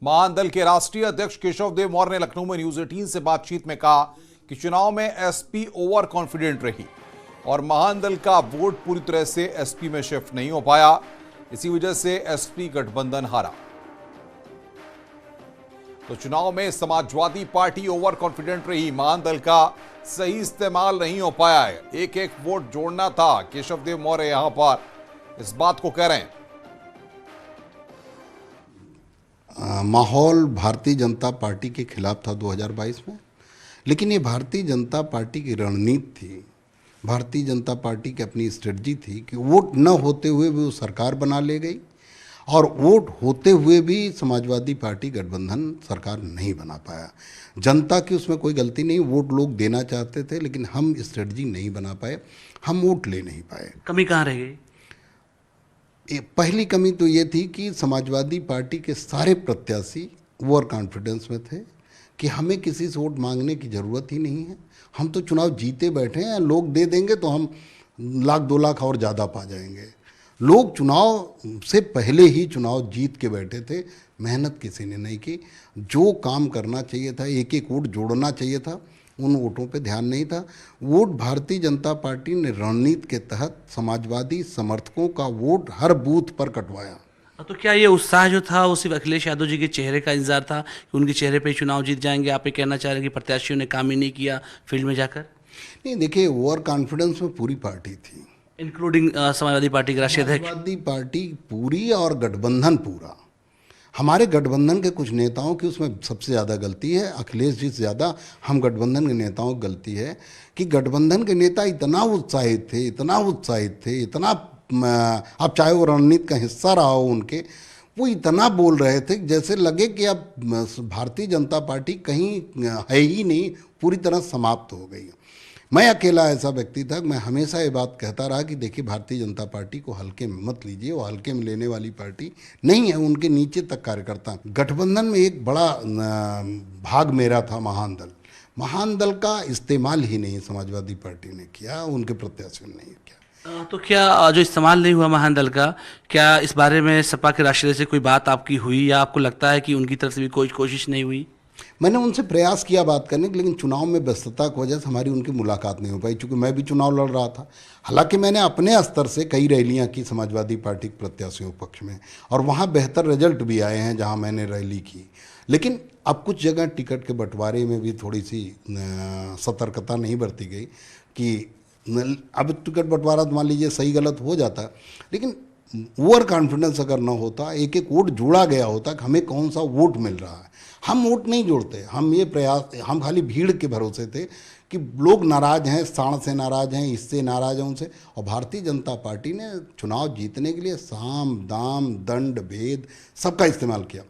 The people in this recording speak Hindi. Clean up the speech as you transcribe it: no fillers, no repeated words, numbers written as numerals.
महान दल के राष्ट्रीय अध्यक्ष केशव देव मौर्य ने लखनऊ में न्यूज 18 से बातचीत में कहा कि चुनाव में एसपी ओवर कॉन्फिडेंट रही और महान दल का वोट पूरी तरह से एसपी में शिफ्ट नहीं हो पाया। इसी वजह से एसपी गठबंधन हारा। तो चुनाव में समाजवादी पार्टी ओवर कॉन्फिडेंट रही, महान दल का सही इस्तेमाल नहीं हो पाया है। एक एक वोट जोड़ना था। केशव देव मौर्य यहां पर इस बात को कह रहे हैं। माहौल भारतीय जनता पार्टी के खिलाफ था 2022 में, लेकिन ये भारतीय जनता पार्टी की रणनीति थी, भारतीय जनता पार्टी की अपनी स्ट्रेटजी थी कि वोट न होते हुए भी वो सरकार बना ले गई और वोट होते हुए भी समाजवादी पार्टी गठबंधन सरकार नहीं बना पाया। जनता की उसमें कोई गलती नहीं, वोट लोग देना चाहते थे लेकिन हम स्ट्रेटजी नहीं बना पाए, हम वोट ले नहीं पाए। कमी कहाँ रह गई? पहली कमी तो ये थी कि समाजवादी पार्टी के सारे प्रत्याशी ओवर कॉन्फिडेंस में थे कि हमें किसी से वोट मांगने की ज़रूरत ही नहीं है, हम तो चुनाव जीते बैठे हैं, लोग दे देंगे तो हम 1 लाख 2 लाख और ज़्यादा पा जाएंगे। लोग चुनाव से पहले ही चुनाव जीत के बैठे थे, मेहनत किसी ने नहीं की। जो काम करना चाहिए था, एक एक वोट जोड़ना चाहिए था, उन वोटों पे ध्यान नहीं था। वोट भारतीय जनता पार्टी ने रणनीति के तहत समाजवादी समर्थकों का वोट हर बूथ पर कटवाया। तो क्या ये उत्साह जो था वो सिर्फ अखिलेश यादव जी के चेहरे का इंतजार था कि उनके चेहरे पे चुनाव जीत जाएंगे? आप ये कहना चाह रहे हैं कि प्रत्याशियों ने काम ही नहीं किया फील्ड में जाकर? नहीं, देखिए, ओवर कॉन्फिडेंस में पूरी पार्टी थी, इंक्लूडिंग समाजवादी पार्टी के राष्ट्रीय अध्यक्ष। समाजवादी पार्टी पूरी और गठबंधन पूरा। हमारे गठबंधन के कुछ नेताओं की उसमें सबसे ज़्यादा गलती है, अखिलेश जी से ज़्यादा हम गठबंधन के नेताओं की गलती है कि गठबंधन के नेता इतना उत्साहित थे, इतना अब चाहे वो रणनीति का हिस्सा रहा हो उनके, वो इतना बोल रहे थे जैसे लगे कि अब भारतीय जनता पार्टी कहीं है ही नहीं, पूरी तरह समाप्त हो गई। मैं अकेला ऐसा व्यक्ति था, मैं हमेशा ये बात कहता रहा कि देखिए, भारतीय जनता पार्टी को हल्के में मत लीजिए, वो हल्के में लेने वाली पार्टी नहीं है, उनके नीचे तक कार्यकर्ता। गठबंधन में एक बड़ा भाग मेरा था महान दल का इस्तेमाल ही नहीं समाजवादी पार्टी ने किया, उनके प्रत्याशियों ने नहीं किया। तो क्या जो इस्तेमाल नहीं हुआ महान दल का, क्या इस बारे में सपा के राष्ट्रीय से कोई बात आपकी हुई या आपको लगता है कि उनकी तरफ से भी कोई कोशिश नहीं हुई? मैंने उनसे प्रयास किया बात करने की, लेकिन चुनाव में व्यस्तता की वजह से हमारी उनकी मुलाकात नहीं हो पाई, क्योंकि मैं भी चुनाव लड़ रहा था। हालांकि मैंने अपने स्तर से कई रैलियां की समाजवादी पार्टी के प्रत्याशियों के पक्ष में, और वहां बेहतर रिजल्ट भी आए हैं जहां मैंने रैली की। लेकिन अब कुछ जगह टिकट के बंटवारे में भी थोड़ी सी सतर्कता नहीं बरती गई कि अब टिकट बंटवारा मान लीजिए सही गलत हो जाता, लेकिन ओवर कॉन्फिडेंस अगर ना होता, एक एक वोट जोड़ा गया होता कि हमें कौन सा वोट मिल रहा है। हम वोट नहीं जोड़ते, हम खाली भीड़ के भरोसे थे कि लोग नाराज़ हैं, साण से नाराज़ हैं, इससे नाराज़ हैं उनसे। और भारतीय जनता पार्टी ने चुनाव जीतने के लिए साम दाम दंड भेद सबका इस्तेमाल किया।